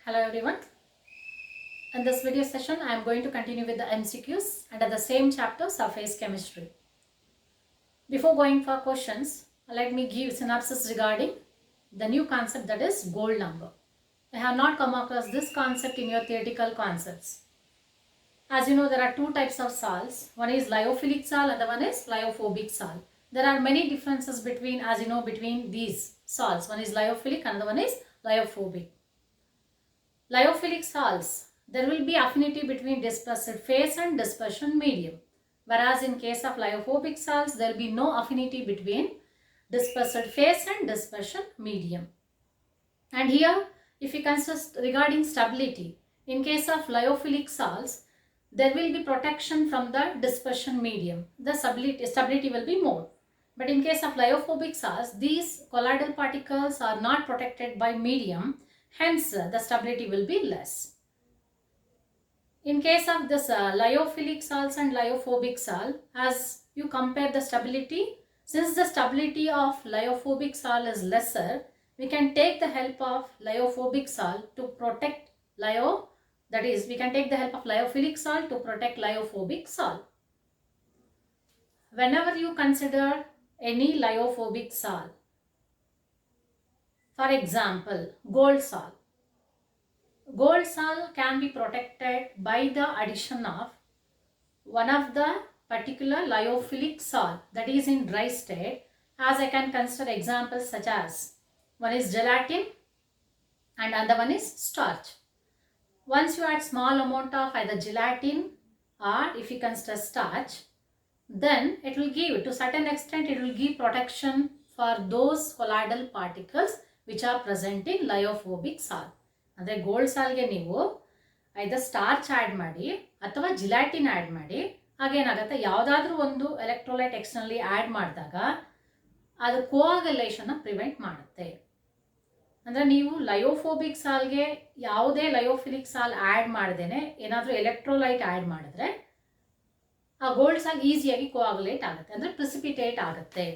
Hello everyone. In this video session, I am going to continue with the MCQs under the same chapter, Surface Chemistry. Before going for questions, let me give synopsis regarding the new concept, that is gold number. I have not come across this concept in your theoretical concepts. As you know, there are two types of salts. One is lyophilic salt and the one is lyophobic salt. There are many differences between, as you know, between these salts. One is lyophilic, another one is lyophobic. Lyophilic salts, there will be affinity between dispersed phase and dispersion medium. Whereas in case of lyophobic salts, there will be no affinity between dispersed phase and dispersion medium. And here, if you consider regarding stability, in case of lyophilic salts, there will be protection from the dispersion medium. The stability will be more. But in case of lyophobic salts, these colloidal particles are not protected by medium. Hence, the stability will be less. In case of this lyophilic salts and lyophobic salt, as you compare the stability, since the stability of lyophobic salt is lesser, we can take the help of lyophobic salt to protect that is, we can take the help of lyophilic salt to protect lyophobic salt. Whenever you consider any lyophobic salt, for example, gold salt. Gold salt can be protected by the addition of one of the particular lyophilic salt that is in dry state, as I can consider examples such as one is gelatin and another one is starch. Once you add small amount of either gelatin or if you consider starch, then it will give, to certain extent, it will give protection for those colloidal particles which are present in lyophobic salt. ಅಂದರೆ gold ಸಾಲ್ಗೆ ನೀವು ಐದರ್ starch add ಮಾಡಿ ಅಥವಾ gelatine add ಮಾಡಿ, ಹಾಗೇನಾಗುತ್ತೆ, ಯಾವುದಾದ್ರೂ ಒಂದು electrolyte externally add ಮಾಡಿದಾಗ ಅದು ಕೋಆಗುಲೇಷನ್ನ ಪ್ರಿವೆಂಟ್ ಮಾಡುತ್ತೆ. ಅಂದರೆ ನೀವು ಲಯೋಫೋಬಿಕ್ ಸಾಲ್ಗೆ ಯಾವುದೇ ಲಯೋಫಿಲಿಕ್ ಸಾಲ್ ಆ್ಯಡ್ ಮಾಡ್ದೇನೆ ಏನಾದರೂ ಎಲೆಕ್ಟ್ರೋಲೈಟ್ ಆ್ಯಡ್ ಮಾಡಿದ್ರೆ ಆ ಗೋಲ್ಡ್ ಸಾಲ್ ಈಸಿಯಾಗಿ ಕೋಆಗುಲೇಟ್ ಆಗುತ್ತೆ, ಅಂದರೆ ಪ್ರಿಸಿಪಿಟೇಟ್ ಆಗುತ್ತೆ.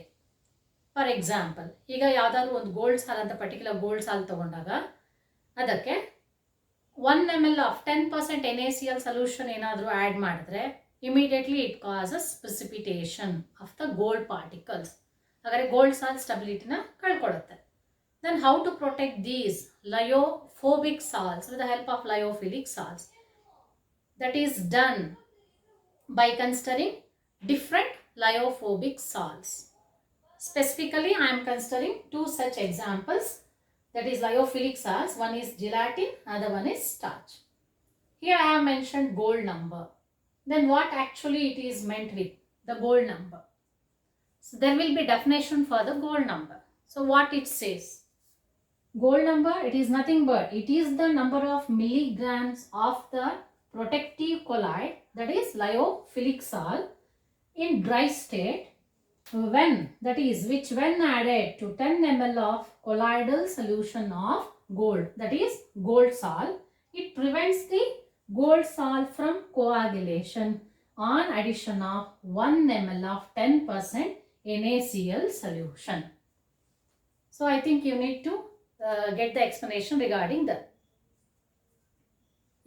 ಫಾರ್ ಎಕ್ಸಾಂಪಲ್, ಈಗ ಯಾವುದಾದ್ರೂ ಒಂದು ಗೋಲ್ಡ್ ಸಾಲ್ ಅಂತ ಪರ್ಟಿಕ್ಯುಲರ್ ಗೋಲ್ಡ್ ಸಾಲ್ ತೊಗೊಂಡಾಗ ಅದಕ್ಕೆ 1 ml ಆಫ್ 10% NaCl ಸೊಲ್ಯೂಷನ್ ಏನಾದರೂ ಆ್ಯಡ್ ಮಾಡಿದ್ರೆ immediately it causes precipitation of the gold particles. ಹಾಗಾದರೆ ಗೋಲ್ಡ್ ಸಾಲ್ ಸ್ಟೆಬಿಲಿಟಿನ ಕಳ್ಕೊಳ್ಳುತ್ತೆ. Then how to protect these lyophobic sols with the help of lyophilic sols? That is done by considering different lyophobic salts. Specifically, I am considering two such examples, that is lyophilic salts. One is gelatin, another one is starch. Here I have mentioned gold number. Then what actually it is meant with the gold number? So there will be definition for the gold number. So what it says? Gold number, it is nothing but it is the number of milligrams of the protective colloid, that is lyophilic salt, in dry state when added to 10 ml of colloidal solution of gold, that is gold salt, it prevents the gold salt from coagulation on addition of 1 ml of 10% NaCl solution. So I think you need to get the explanation regarding that.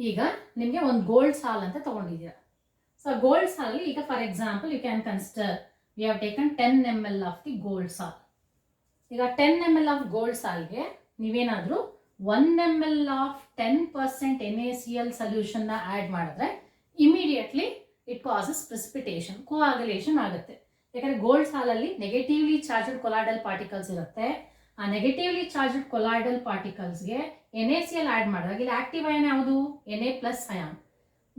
ಈಗ ನಿಮಗೆ ಒಂದು gold ಸಾಲ್ ಅಂತ ತೊಗೊಂಡಿದ್ದೀರಾ. So gold sol ಈಗ for example you can consider we have taken 10 ml of the gold sol. ಈಗ 10 ml of gold ಸಾಲ್ಗೆ ನೀವೇನಾದರೂ 1 ml of 10% NaCl ಸೊಲ್ಯೂಷನ್ನ add ಮಾಡಿದ್ರೆ immediately it causes precipitation, ಕೋಆಗುಲೇಷನ್ ಆಗುತ್ತೆ. ಯಾಕಂದರೆ ಗೋಲ್ಡ್ ಸಾಲಲ್ಲಿ ನೆಗೆಟಿವ್ಲಿ ಚಾರ್ಜ್ಡ್ ಕೊಲಾಯ್ಡಲ್ ಪಾರ್ಟಿಕಲ್ಸ್ ಇರುತ್ತೆ. ಆ negatively charged colloidal ಪಾರ್ಟಿಕಲ್ಸ್ಗೆ NaCl add ಮಾಡಿದಾಗ ಇಲ್ಲಿ ಆಕ್ಟಿವ್ ಅಯಾನ್ ಯಾವುದು? Na+ ion.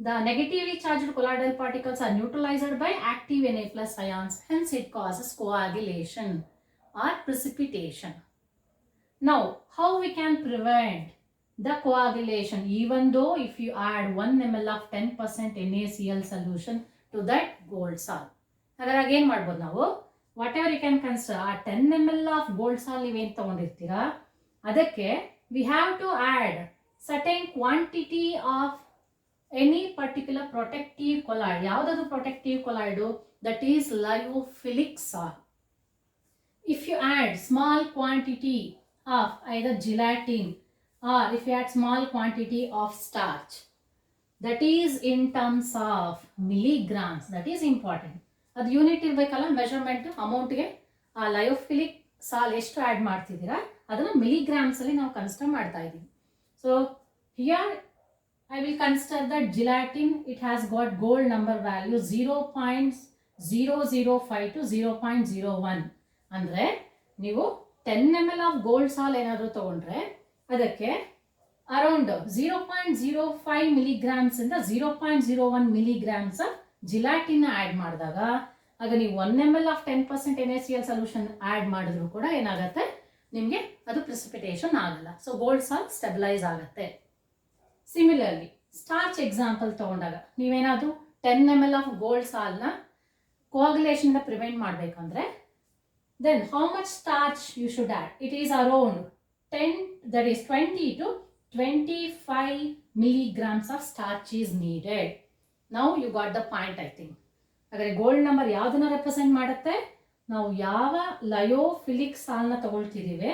The negatively charged colloidal particles are neutralized by active Na+ ions. Hence, it causes coagulation or precipitation. Now, how we can prevent the coagulation? Even though if you add 1 ml of 10% NaCl solution to that gold salt. Again, ಏನು ಮಾಡ್ಬೋದು ನಾವು? Whatever you can consider, 10 ml of gold salt ನೀವೇನು ತೊಗೊಂಡಿರ್ತೀರಾ ಅದಕ್ಕೆ we have to add certain quantity of any particular protective colloid. ಯಾವುದಾದ್ರು protective colloid, that is lyophilic salt. If you add small quantity of either gelatin or if you add small quantity of starch, that is in terms of milligrams, that is important. ಅದು unit ಇರಬೇಕಲ್ಲ measurement ಅಮೌಂಟ್ಗೆ. ಆ ಲಯೋಫಿಲಿಕ್ ಸಾಲ್ ಎಷ್ಟು add ಮಾಡ್ತಿದ್ದೀರಾ ಅದನ್ನು ಮಿಲಿಗ್ರಾಮ್ಸಲ್ಲಿ ನಾವು consider ಮಾಡ್ತಾ ಇದ್ದೀವಿ. So here I will consider that gelatin, it has got gold number value 0.005 to 0.01. ಅಂದರೆ ನೀವು 10 ml ಆಫ್ ಗೋಲ್ಡ್ ಸಾಲ್ ಏನಾದರೂ ತಗೊಂಡ್ರೆ ಅದಕ್ಕೆ ಅರೌಂಡ್ 0.05 ಮಿಲಿಗ್ರಾಮ್ಸ್ ಇಂದ 0.01 ಮಿಲಿಗ್ರಾಮ್ಸ್ ಜಿಲಾಟಿನ್ ಆ್ಯಡ್ ಮಾಡಿದಾಗ ಆಗ ನೀವು 1 ml of 10% NaCl solution add ಮಾಡಿದ್ರು ಕೂಡ ಏನಾಗುತ್ತೆ ನಿಮಗೆ ಅದು ಪ್ರಿಸಿಪಿಟೇಷನ್ ಆಗಲ್ಲ. ಸೊ ಗೋಲ್ಡ್ ಸಾಲ್ ಸ್ಟೆಬಿಲೈಸ್ ಆಗುತ್ತೆ. ಸಿಮಿಲರ್ಲಿ ಸ್ಟಾರ್ಚ್ ಎಕ್ಸಾಂಪಲ್ ತಗೊಂಡಾಗ ನೀವೇನಾದರೂ 10 ml ಆಫ್ ಗೋಲ್ಡ್ ಸಾಲ್ನ ಕೋಆಗುಲೇಷನ್ ಪ್ರಿವೆಂಟ್ ಮಾಡಬೇಕಂದ್ರೆ then how much starch you should add? It is around 10, that is 20 to 25 milligrams of starch is needed. Now you got the point, I think. ಹಾಗಾದರೆ gold number ಯಾವುದನ್ನ represent ಮಾಡುತ್ತೆ, ನಾವು ಯಾವ ಲಯೋಫಿಲಿಕ್ ಸಾಲ್ನ ತಗೊಳ್ತಿದ್ದೀವಿ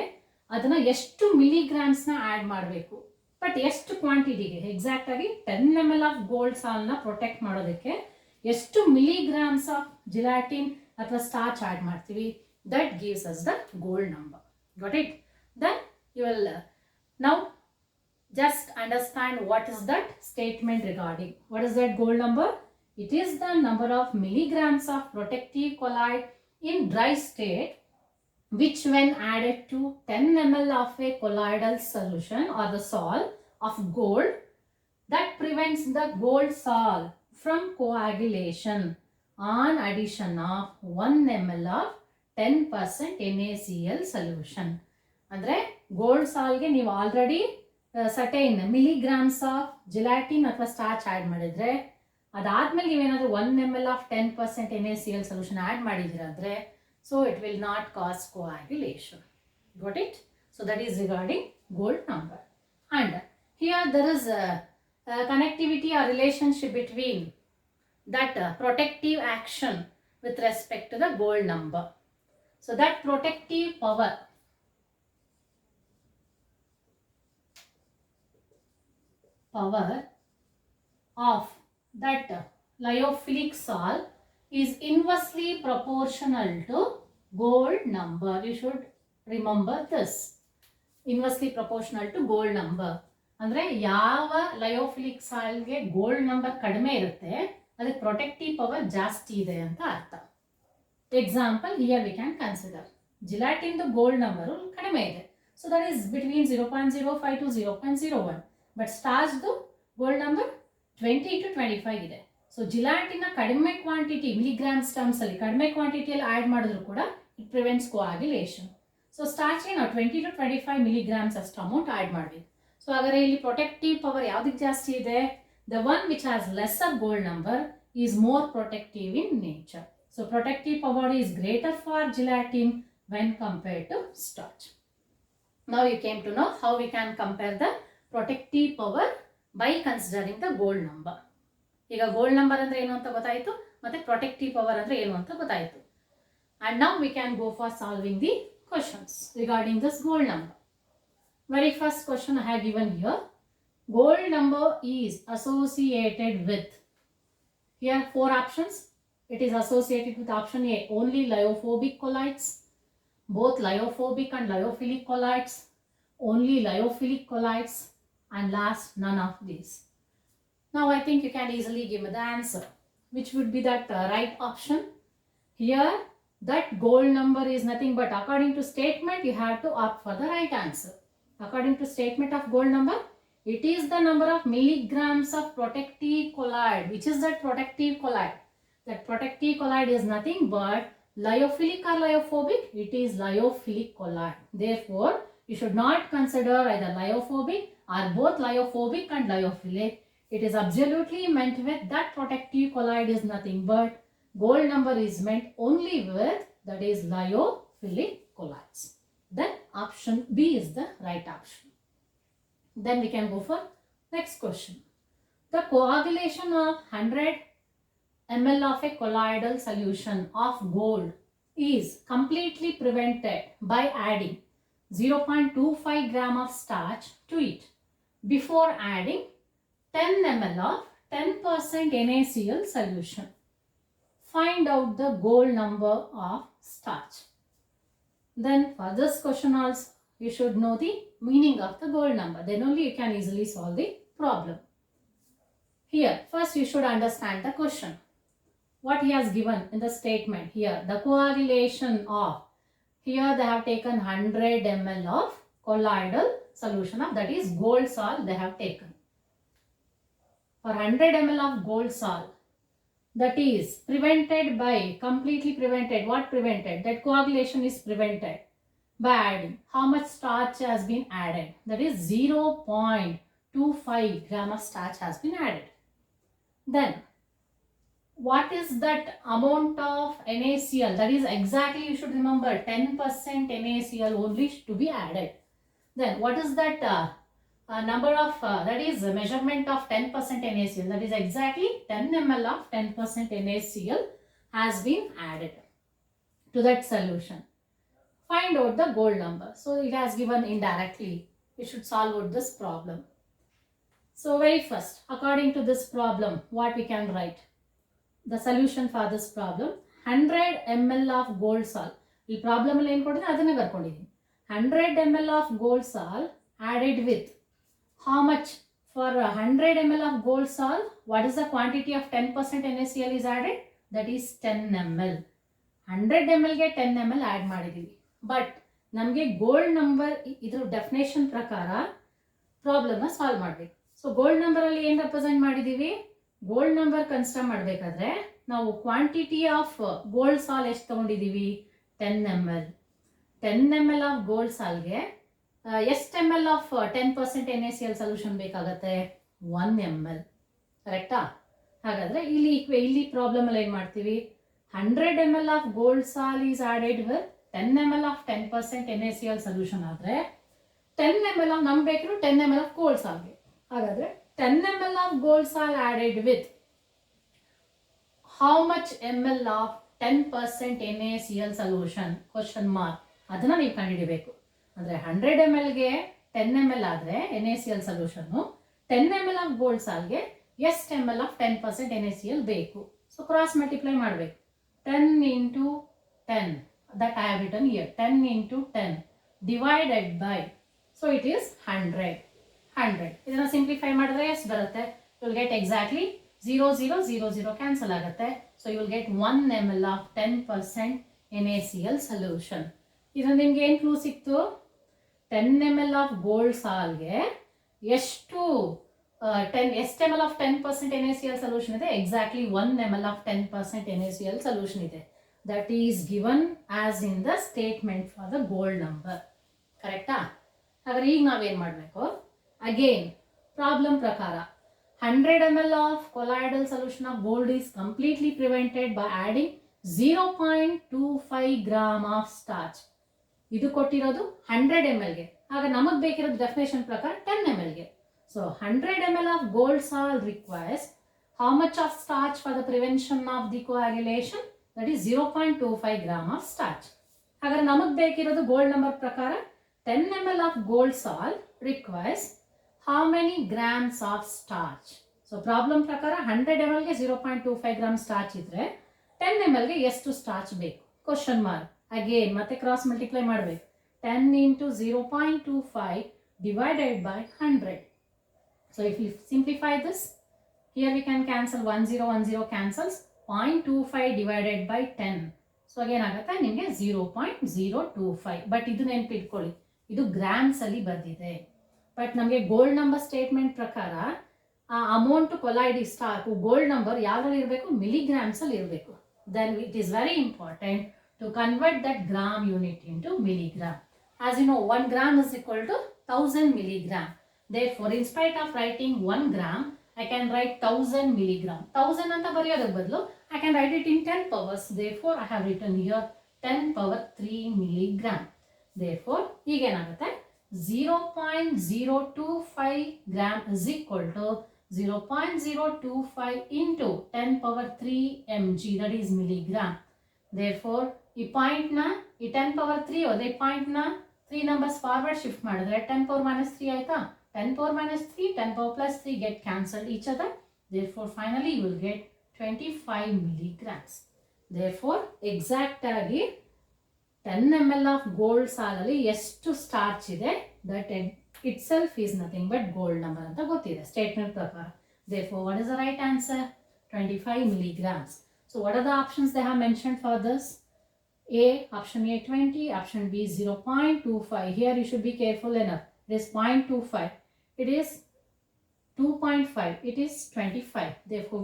ಅದನ್ನು ಎಷ್ಟು ಮಿಲಿಗ್ರಾಮ್ಸ್ನ add ಮಾಡಬೇಕು, but ಎಷ್ಟು ಕ್ವಾಂಟಿಟಿಗೆ ಎಕ್ಸಾಕ್ಟ್ ಆಗಿ 10 ml ಆಫ್ ಗೋಲ್ಡ್ ಸಾಲ್ನ ಪ್ರೊಟೆಕ್ಟ್ ಮಾಡೋದಕ್ಕೆ ಎಷ್ಟು ಮಿಲಿಗ್ರಾಮ್ಸ್ ಆಫ್ ಜಿಲಾಟಿನ್ ಅಥವಾ ಸ್ಟಾರ್ಚ್ ಆ್ಯಡ್ ಮಾಡ್ತೀವಿ, that gives us the gold number. Got it? Then you will now just understand what is that statement regarding. What is that gold number? It is the number of milligrams of protective colloid in dry state which when added to 10 ml of a colloidal solution or the salt of gold that prevents the gold salt from coagulation on addition of 1 ml of 10% NaCl solution. ಅಂದರೆ gold ಸಾಲ್ಗೆ ನೀವು already certain milligrams of gelatin ಅಥವಾ starch add ಮಾಡಿದರೆ ಅದಾದಮೇಲೆ ನೀವೇನಾದರೂ 1 ml of 10% NaCl solution add ಮಾಡಿದ್ದೀರಾದರೆ so it will not cause coagulation. got it? So that is regarding gold number. And here there is a connectivity or relationship between that protective action with respect to the gold number. So that protective power of that lyophilic salt is inversely proportional to gold number. You should remember this. Inversely proportional to gold number. ಅಂದರೆ ಯಾವ ಲಯೋಫಿಲಿಕ್ ಸಾಲ್ಗೆ gold number ಕಡಿಮೆ ಇರುತ್ತೆ ಅದಕ್ಕೆ protective power ಜಾಸ್ತಿ ಇದೆ ಅಂತ ಅರ್ಥ. Example here we can consider ಜಿಲಾಟಿನ್ದು ಗೋಲ್ಡ್ ನಂಬರು ಕಡಿಮೆ ಇದೆ, so that is between 0.05 to 0.01. But ಸ್ಟಾರ್ಚ್ದು ಗೋಲ್ಡ್ ನಂಬರ್ 20 to 25 ಇದೆ. ಸೊ ಜಿಲಾಟಿನ ಕಡಿಮೆ ಕ್ವಾಂಟಿಟಿ ಮಿಲಿಗ್ರಾಮ್ಸ್ ಟರ್ಮ್ಸಲ್ಲಿ ಕಡಿಮೆ ಕ್ವಾಂಟಿಟಿಯಲ್ಲಿ ಆ್ಯಡ್ ಮಾಡಿದ್ರು ಕೂಡ ಇಟ್ ಪ್ರಿವೆಂಟ್ಸ್ ಕೋಆಗ್ಯುಲೇಷನ್. ಸೊ ಸ್ಟಾರ್ಚ್ಗೆ ನಾವು 20 to 25 ಮಿಲಿಗ್ರಾಮ್ಸ್ ಅಷ್ಟು ಅಮೌಂಟ್ ಆ್ಯಡ್ ಮಾಡಬೇಕು. ಸೊ ಹಾಗಾದರೆ ಇಲ್ಲಿ ಪ್ರೊಟೆಕ್ಟಿವ್ ಪವರ್ ಯಾವುದಕ್ಕೆ ಜಾಸ್ತಿ ಇದೆ, the one which has lesser gold number is more protective in nature. So protective power is greater for gelatin when compared to starch. Now you came to know how we can compare the protective power by considering the gold number. ಈಗ gold number ಅಂದರೆ ಏನು ಅಂತ ಗೊತ್ತಾಯಿತು, ಮತ್ತು protective power ಅಂದರೆ ಏನು ಅಂತ ಗೊತ್ತಾಯಿತು. And now we can go for solving the questions regarding this gold number. Very first question I have given here. Gold number is associated with, here 4 options. It is associated with option A, only lyophobic colloids, both lyophobic and lyophilic colloids, only lyophilic colloids, and last none of these. Now I think you can easily give me the answer. Which would be that right option? Here that gold number is nothing but according to statement you have to opt for the right answer. According to statement of gold number, it is the number of milligrams of protective colloid. Which is that protective colloid? That protective colloid is nothing but lyophilic or lyophobic. It is lyophilic colloid. Therefore, you should not consider either lyophobic or both lyophobic and lyophilic. It is absolutely meant with that protective colloid is nothing but gold number is meant only with that is lyophilic colloids. Then option B is the right option. Then we can go for next question. The coagulation of 100 ml of a colloidal solution of gold is completely prevented by adding 0.25 gram of starch to it before adding 10 ml of 10% NaCl solution. Find out the goal number of starch. Then for this question also, you should know the meaning of the goal number. Then only you can easily solve the problem. Here, first you should understand the question. What he has given in the statement here, the coagulation of, here they have taken 100 ml of colloidal solution of, that is gold salt they have taken. For 100 ml of gold salt, that is prevented by, completely prevented, what prevented? That coagulation is prevented by adding. How much starch has been added? That is 0.25 gram of starch has been added. Then, what is that amount of NaCl? That is exactly, you should remember, 10% NaCl only to be added. Then, what is that number of, that is the measurement of 10% NaCl? That is exactly 10 ml of 10% NaCl has been added to that solution. Find out the goal number. So, it has given indirectly. You should solve out this problem. So, very first, according to this problem, what we can write? The solution for this problem, 100 ml of gold salt. The problem is 100 ml of gold salt added with how much? For 100 ml of gold salt, what is the quantity of 10% NaCl is added? That is 10 ml. 100 ml ge 10 ml add ಮಾಡಿದೀವಿ. But ನಮಗೆ gold number ಇದರ definition ಪ್ರಕಾರ problem solve ಮಾಡಬೇಕು. So gold number ಅಲ್ಲಿ ಏನು represent ಮಾಡಿದೀವಿ? Gold number consider ಮಾಡಬೇಕಾದ್ರೆ ನಾವು ಕ್ವಾಂಟಿಟಿ ಆಫ್ ಗೋಲ್ಡ್ ಸಾಲ್ ಎಷ್ಟು ತಗೊಂಡಿದ್ದೀವಿ? 10 ml. 10 ml ಆಫ್ ಗೋಲ್ಡ್ ಸಾಲ್ಗೆ ಎಷ್ಟು ml ಆಫ್ 10% NaCl ಸೊಲ್ಯೂಷನ್ ಬೇಕಾಗತ್ತೆ? 1 ml. ಕರೆಕ್ಟಾ? ಹಾಗಾದ್ರೆ ಇಲ್ಲಿ ಪ್ರಾಬ್ಲಮ್ ಅಲ್ಲಿ ಏನು ಮಾಡ್ತೀವಿ? 100 ml ಆಫ್ ಗೋಲ್ಡ್ ಸಾಲ್ is added with 10 ml of 10% NaCl solution ಆದರೆ 10 ml ಆಫ್ ನಮ್ಗೆ ಬೇಕಿರೋ 10 ml ಆಫ್ ಗೋಲ್ಡ್ ಸಾಲ್ಗೆ. ಹಾಗಾದ್ರೆ 10 ml of gold salt added with how much ml of 10% NaCl solution? Question mark. ಅದನ್ನ ನೀವು ಕಂಡುಹಿಡಿಯಬೇಕು. ಅಂದ್ರೆ 100 ml ಗೆ 10 ml ಆದ್ರೆ NaCl solution, 10 ml of gold salt ಗೆ ಎಷ್ಟು ml of 10% NaCl ಬೇಕು? So cross multiply ಮಾಡಬೇಕು. 10 into 10, that I have written here, 10 into 10 divided by, so it is 100. 100. ಇದನ್ನ ಸಿಂಪ್ಲಿಫೈ ಮಾಡಿದ್ರೆ ಎಷ್ಟು ಬರುತ್ತೆ? You will get exactly 0 0 0 0 cancel ಆಗುತ್ತೆ. So you will get 1 ml of 10% NaCl solution. ಇದರಿಂದ ನಿಮ್ಗೆ ಏನು ಕ್ಲೂ ಸಿಕ್ತು? 10 ml ಆಫ್ ಗೋಲ್ಡ್ ಸಾಲ್ಗೆ ಎಷ್ಟು ml ಆಫ್ 10% NaCl ಸೊಲ್ಯೂಷನ್ ಇದೆ? Exactly 1 ml of 10% NaCl solution ಇದೆ. That is given as in the statement for the gold number. ಕರೆಕ್ಟಾ? ಹಾಗಾದ್ರೆ ಈಗ ನಾವೇನು ಮಾಡಬೇಕು? Again, problem prakara, 100 ml of colloidal solution of gold is completely prevented by adding 0.25 gram of starch. ಇದು ಕೊಟ್ಟಿರೋದು 100 ml ಗೆ. ಆಗ ನಮಗೆ ಬೇಕಿರೋದು ಡೆಫಿನೇಷನ್ ಪ್ರಕಾರ 10 ml ಗೆ. So 100 ml of gold salt requires how much of starch for the prevention of the coagulation? That is 0.25 gram of starch. ಹಾಗಾದ್ರೆ ನಮಗೆ ಬೇಕಿರೋದು gold number ಪ್ರಕಾರ 10 ml of gold salt requires how many grams of starch? So problem ಪ್ರಕಾರ 100 ml ಗೆ 0.25 gram starch ಇದ್ರೆ 10 ml ಗೆ ಎಷ್ಟು starch ಬೇಕು? Question mark. Again ಮತ್ತೆ cross multiply ಮಾಡಬೇಕು. 10 into 0.25 divided by 100. So if you simplify this, here we can cancel 10 10 cancels, 0.25 divided by 10. So again ಆಗುತ್ತೆ ನಿಮಗೆ 0.025. ಬಟ್ ಇದು ನೆನಪಿಟ್ಕೊಳ್ಳಿ, ಇದು ಗ್ರಾಮ್ಸ್ ಅಲ್ಲಿ ಬರ್ದಿದೆ. ಬಟ್ ನಮಗೆ ಗೋಲ್ಡ್ ನಂಬರ್ ಸ್ಟೇಟ್ಮೆಂಟ್ ಪ್ರಕಾರ ಆ amount colloid stock gold number ಯಾವ್ದ್ರಲ್ಲಿ ಇರಬೇಕು? ಮಿಲಿಗ್ರಾಮ್ಸ್ ಅಲ್ಲಿ ಇರಬೇಕು. Then it is very important to convert that gram unit into milligram. As you know 1 gram is equal to 1000 milligram. Therefore, in spite of writing 1 gram, I can write 1000 milligram. 1000 ಅಂತ ಬರೆಯೋದಕ್ಕೆ ಬದಲು I can write it in 10 powers. Therefore, I have written here 10 power 3 milligram. Therefore, ಈಗೇನಾಗುತ್ತೆ? 0.025 gram is equal to 0.025 into 10 power 3 mg, that is milligram. Therefore, ಈ point ನ ಈ 10 power 3 ಹೋದ್ರೆ ಈ point ನ 3 numbers forward shift ಮಾಡಿದ್ರೆ 10 power minus 3 ಆಯ್ತಾ. 10 power minus 3, 10 power plus 3 get cancelled each other. Therefore, finally you will get 25 milligrams. Therefore, exact ಆಗಿ 10 ml of gold ಸಾಲಲ್ಲಿ ಎಷ್ಟು ಸ್ಟಾರ್ಚ್ ಇದೆ, that itself is nothing but gold number ಅಂತ ಗೊತ್ತಿದೆ statement ಪ್ರಕಾರ. Therefore, what is the right answer? 25 milligrams. So, what are the options they have mentioned for this? A, option A 20, option B 0.25. Here you should be careful enough. It is 0.25. It is 2.5. It is 25. Therefore,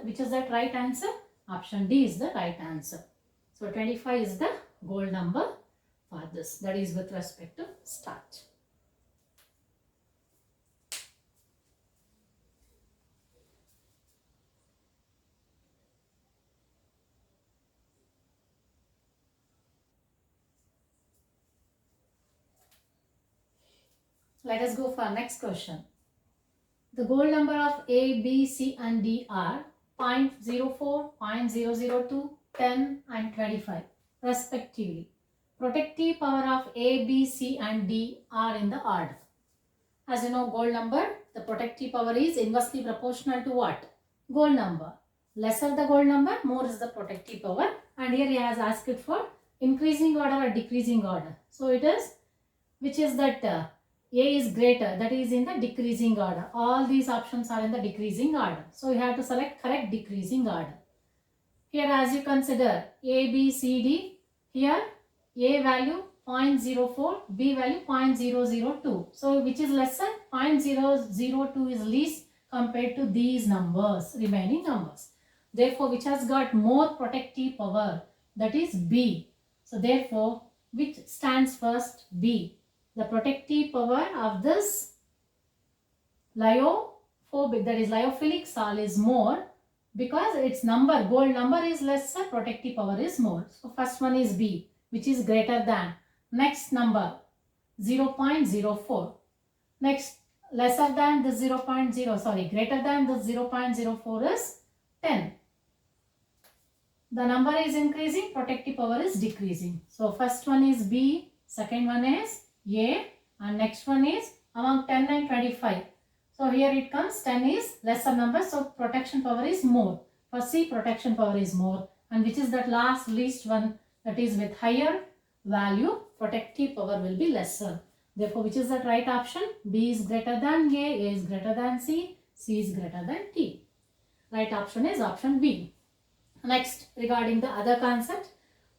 which is that right answer? Option D is the right answer. So, 25 is the gold number for this. That is with respect to starch. Let us go for next question. The gold number of A, B, C and D are 0.04, 0.002, 10 and 25 respectively. Protective power of A, B, C and D are in the order. As you know, gold number, the protective power is inversely proportional to what? Gold number. Lesser the gold number, more is the protective power. And here he has asked it for increasing order or decreasing order. So it is, which is that A is greater, that is in the decreasing order. All these options are in the decreasing order. So you have to select correct decreasing order. Here as you consider A, B, C, D, here A value 0.04, B value 0.002. So which is lesser? 0.002 is least compared to these numbers, remaining numbers. Therefore, which has got more protective power? That is B. So therefore, which stands first? B. The protective power of this lyophobic, that is lyophilic salt is more because its number, gold number is lesser, protective power is more. So first one is B, which is greater than. Next number 0.04. Next lesser than the 0.0, greater than the 0.04 is 10. The number is increasing, protective power is decreasing. So first one is B, second one is A, and next one is among 10 and 25. So here it comes 10 is lesser number, so protection power is more. For C, protection power is more. And which is that last least one, that is with higher value, protective power will be lesser. Therefore, which is that right option? B is greater than A is greater than C, C is greater than T. Right option is option B. Next, regarding the other concept,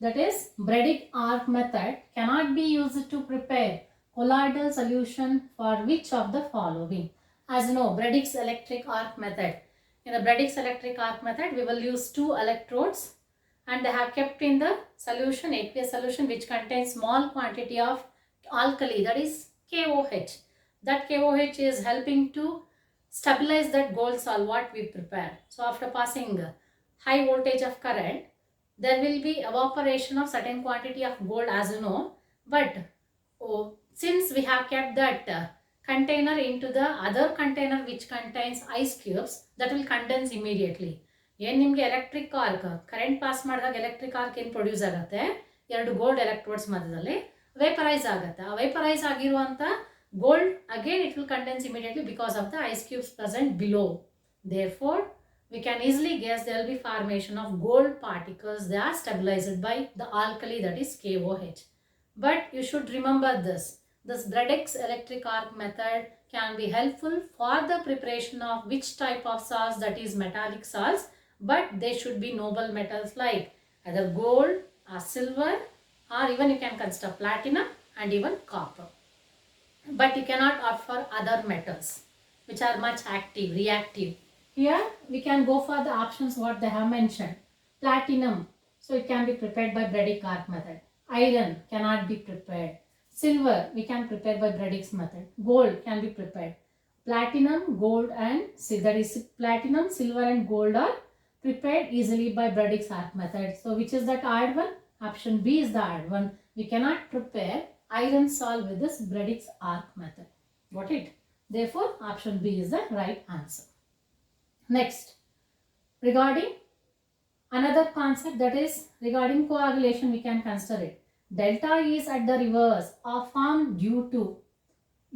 that is Bredig arc method cannot be used to prepare colloidal solution for which of the following? As you know, Bredig's electric arc method. In the Bredig's electric arc method, we will use 2 electrodes and they have kept in the solution, aqueous solution, which contains small quantity of alkali, that is KOH. That KOH is helping to stabilize that gold salt what we prepare. So after passing high voltage of current, there will be evaporation of certain quantity of gold, as you know, but since we have kept that container into the other container which contains ice cubes, that will condense immediately. ಏನು ನಿಮಗೆ electric arc current pass ಮಾಡಿದಾಗ electric arc ಏನು produce ಆಗುತ್ತೆ, 2 gold electrodes ಮಧ್ಯದಲ್ಲಿ vaporise ಆಗುತ್ತೆ. ಆ vaporise ಆಗಿರುವಂಥ gold again it will condense immediately because of the ice cubes present below. Therefore we can easily guess there will be formation of gold particles. They are stabilized by the alkali, that is KOH. But you should remember this. This Bredik's electric arc method can be helpful for the preparation of which type of salts, that is metallic salts, but they should be noble metals like either gold or silver, or even you can consider platinum and even copper. But you cannot opt for other metals which are much active, reactive. Here we can go for the options what they have mentioned. Platinum, so it can be prepared by Bredig arc method. Iron cannot be prepared. Silver we can prepare by Bredik's method. Gold can be prepared. Platinum, gold and that is platinum, silver and gold are prepared easily by Bredik's arc method. So which is that odd one? Option B is the odd one. We cannot prepare iron salt with this Bredik's arc method. Got it? Therefore option B is the right answer. Next, regarding another concept, that is regarding coagulation, we can consider it. Delta is at the rivers are formed due to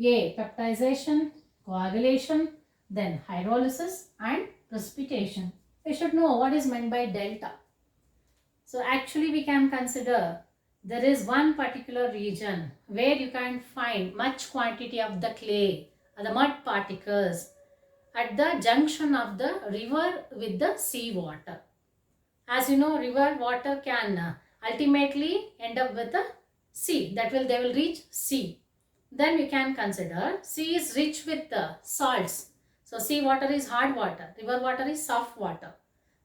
A. Peptization, coagulation, then hydrolysis and precipitation. We should know what is meant by delta. So actually we can consider there is one particular region where you can find much quantity of the clay or the mud particles at the junction of the river with the sea water. As you know, river water can ultimately end up with the sea. They will reach sea. Then we can consider sea is rich with salts. So sea water is hard water, river water is soft water.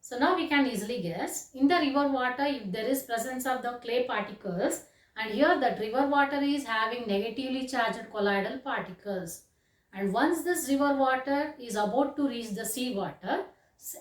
So now we can easily guess in the river water if there is presence of the clay particles, and here that river water is having negatively charged colloidal particles. And once this river water is about to reach the sea water,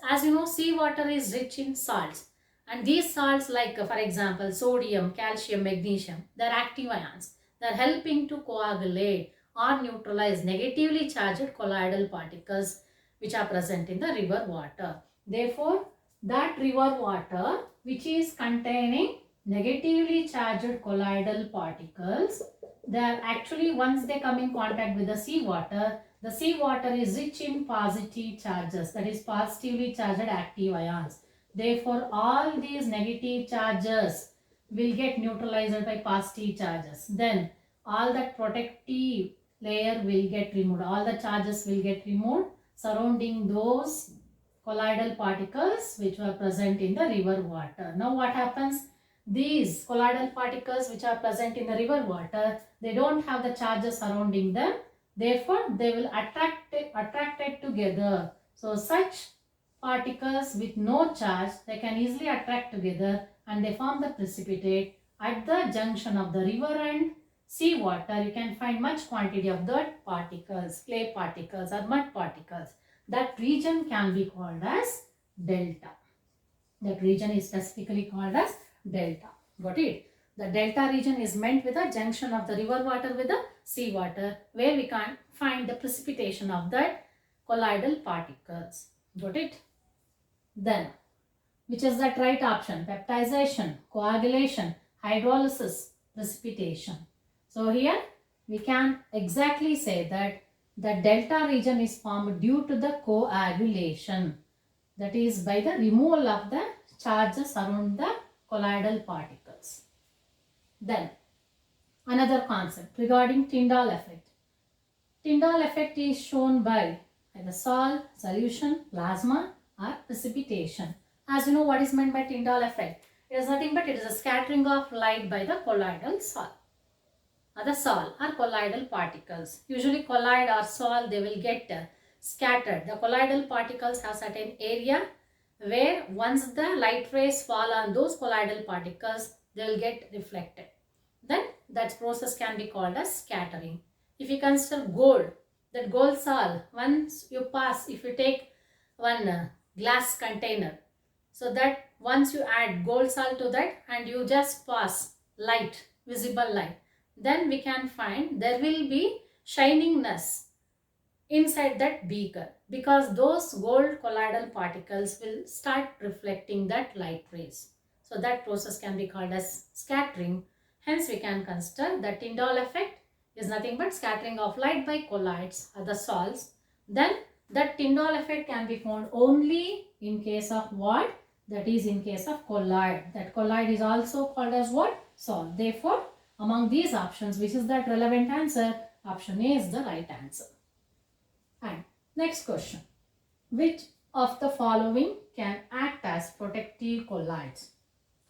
as you know, sea water is rich in salts, and these salts like for example sodium, calcium, magnesium, they are active ions. They are helping to coagulate or neutralize negatively charged colloidal particles which are present in the river water. Therefore, that river water which is containing negatively charged colloidal particles, they are actually, once they come in contact with the sea water is rich in positive charges, that is positively charged active ions. Therefore, all these negative charges will get neutralized by positive charges. Then all that protective layer will get removed. All the charges will get removed surrounding those colloidal particles which were present in the river water. Now what happens? These colloidal particles which are present in the river water, they don't have the charges surrounding them. Therefore, they will attracted together. So such particles with no charge, they can easily attract together and they form the precipitate. At the junction of the river and sea water, you can find much quantity of dirt particles, clay particles or mud particles. That region can be called as delta. That region is specifically called as delta. Got it? The delta region is meant with a junction of the river water with the sea water, where we can find the precipitation of that colloidal particles. Got it? Then, which is that right option? Peptization, coagulation, hydrolysis, precipitation. So here we can exactly say that the delta region is formed due to the coagulation, that is by the removal of the charges around the colloidal particles. Then another concept regarding Tyndall effect. Tyndall effect is shown by either salt, solution, plasma or precipitation. As you know what is meant by Tyndall effect, it is nothing but it is a scattering of light by the colloidal salt. The sol or colloidal particles. Usually colloid or sol, they will get scattered. The colloidal particles have certain area where once the light rays fall on those colloidal particles, they will get reflected. Then that process can be called as scattering. If you consider gold, that gold sol, once you pass, if you take one glass container, so that once you add gold salt to that and you just pass light, visible light, then we can find there will be shiningness inside that beaker, because those gold colloidal particles will start reflecting that light rays. So that process can be called as scattering. Hence we can consider that Tyndall effect is nothing but scattering of light by colloids or the salts. Then that Tyndall effect can be found only in case of what? That is in case of colloid. That colloid is also called as what? Salt. Therefore, among these options, which is that relevant answer? Option A is the right answer. And next question. Which of the following can act as protective colloids?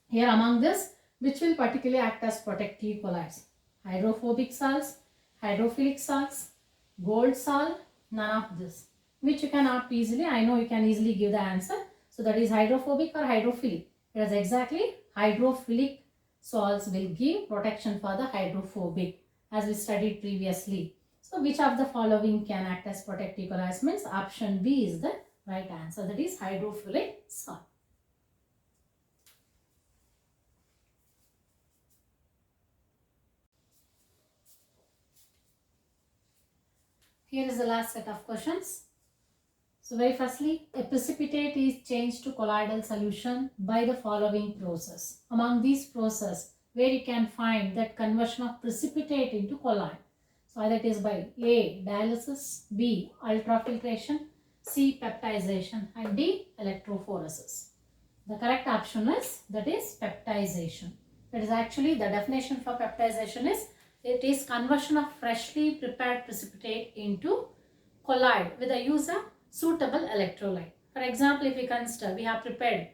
Here among this, which will particularly act as protective colloids? Hydrophobic salts, hydrophilic salts, gold salt, none of this. Which you can opt easily. I know you can easily give the answer. So that is hydrophobic or hydrophilic. It is exactly hydrophilic salts will give protection for the hydrophobic, as we studied previously. So which of the following can act as protective colloids? Means option B is the right answer, that is hydrophilic salt. Here is the last set of questions. So very firstly, a precipitate is changed to colloidal solution by the following process. Among these process, where you can find that conversion of precipitate into colloid. So either it is by A. dialysis, B. ultrafiltration, C. peptization, and D. electrophoresis. The correct option is that is peptization. That is actually the definition for peptization is it is conversion of freshly prepared precipitate into colloid with the use of suitable electrolyte. For example, if we consider we have prepared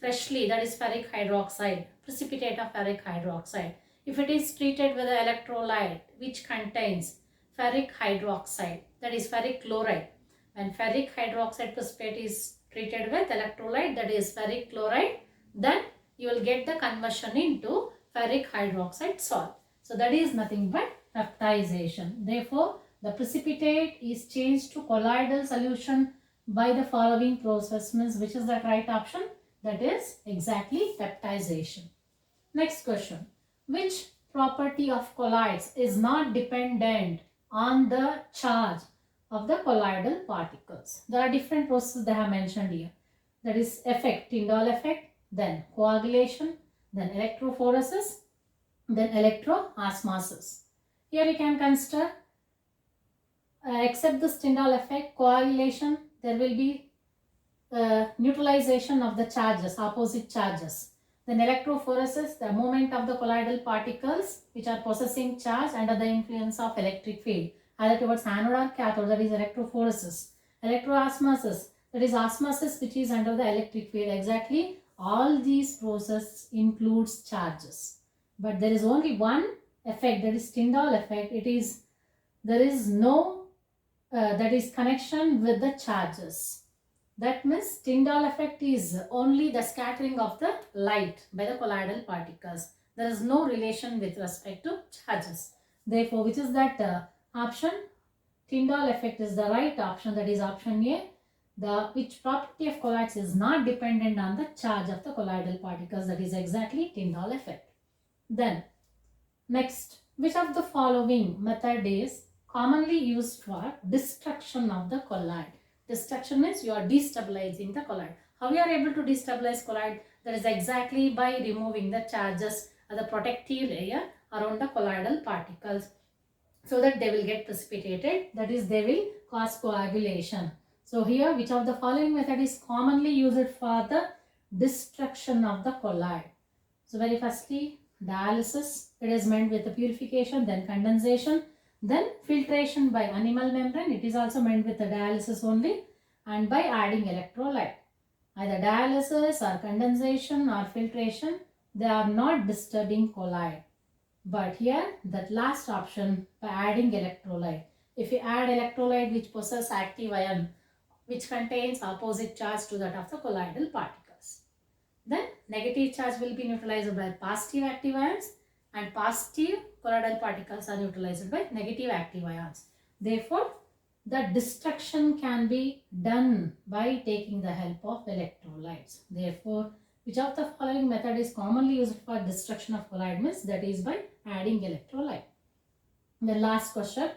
freshly, that is ferric hydroxide, precipitate of ferric hydroxide. If it is treated with an electrolyte which contains ferric hydroxide, that is ferric chloride, when ferric hydroxide precipitate is treated with electrolyte, that is ferric chloride, then you will get the conversion into ferric hydroxide salt. So that is nothing but peptization. Therefore, the precipitate is changed to colloidal solution by the following process. Means which is the right option? That is exactly peptization. Next question. Which property of colloids is not dependent on the charge of the colloidal particles? There are different processes they have mentioned here. That is effect, Tyndall effect, then coagulation, then electrophoresis, then electroosmosis. Here you can consider except this Tyndall effect, coagulation, there will be neutralization of the charges, opposite charges. Then electrophoresis, the movement of the colloidal particles which are possessing charge under the influence of electric field, either towards anode or cathode, that is electrophoresis. Electroosmosis, that is osmosis which is under the electric field. Exactly all these processes includes charges. But there is only one effect, that is Tyndall effect. There is no that is connection with the charges. That means Tyndall effect is only the scattering of the light by the colloidal particles. There is no relation with respect to charges. Therefore, which is that option? Tyndall effect is the right option, that is option A. Which property of colloids is not dependent on the charge of the colloidal particles, that is exactly Tyndall effect. Then, next, which of the following method is commonly used for destruction of the colloid? Destruction means you are destabilizing the colloid. How you are able to destabilize colloid? That is exactly by removing the charges or the protective layer around the colloidal particles so that they will get precipitated, that is they will cause coagulation. So here which of the following method is commonly used for the destruction of the colloid? So very firstly, dialysis, it is meant with the purification, then condensation, then filtration by animal membrane, it is also meant with the dialysis only, and by adding electrolyte. Either dialysis or condensation or filtration, they are not disturbing colloid. But here that last option, by adding electrolyte. If you add electrolyte which possesses active ion which contains opposite charge to that of the colloidal particles, then negative charge will be neutralized by positive active ions and positive colloidal particles are neutralized by negative active ions. Therefore, the destruction can be done by taking the help of electrolytes. Therefore, which of the following method is commonly used for destruction of colloid? Means that is by adding electrolyte. The last question,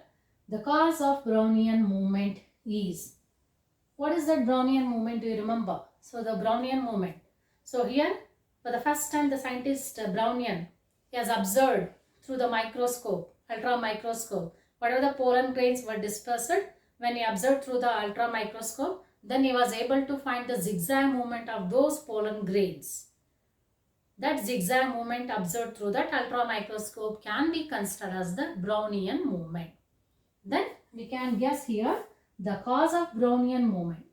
the cause of Brownian movement is. What is that Brownian movement? Do you remember? So the Brownian movement. So here, for the first time, the scientist Brownian, he has observed through the microscope, ultra microscope, whatever the pollen grains were dispersed. When he observed through the ultra microscope, then he was able to find the zigzag movement of those pollen grains. That zigzag movement observed through that ultra microscope can be considered as the Brownian movement. Then we can guess here the cause of Brownian movement.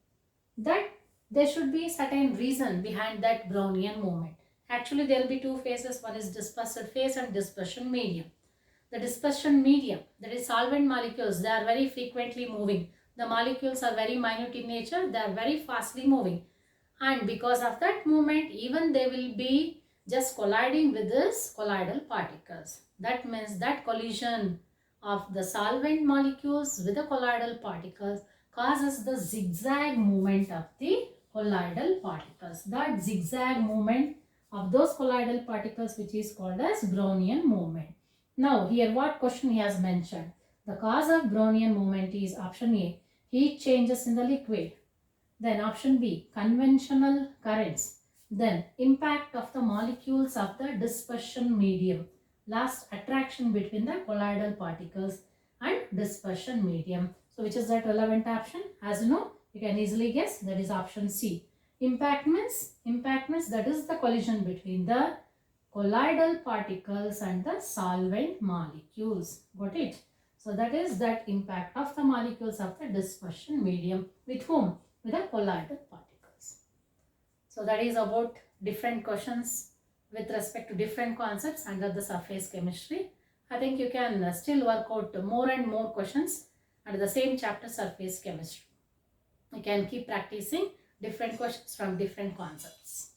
That there should be certain reason behind that Brownian movement. Actually, there will be two phases. One is dispersed phase and dispersion medium. The dispersion medium, that is solvent molecules, they are very frequently moving. The molecules are very minute in nature, they are very fastly moving. And because of that movement, even they will be just colliding with this colloidal particles. That means that collision of the solvent molecules with the colloidal particles causes the zigzag movement of the colloidal particles. That zigzag movement of those colloidal particles which is called as Brownian movement. Now here what question he has mentioned? The cause of Brownian movement is option A, heat changes in the liquid. Then option B, conventional currents. Then impact of the molecules of the dispersion medium. Last, attraction between the colloidal particles and dispersion medium. So which is that relevant option? As you know, you can easily guess, that is option C. Impact means that is the collision between the colloidal particles and the solvent molecules. Got it? So that is that impact of the molecules of the dispersion medium. With whom? With the colloidal particles. So that is about different questions with respect to different concepts under the surface chemistry. I think you can still work out more and more questions under the same chapter, surface chemistry. You can keep practicing different questions from different concepts.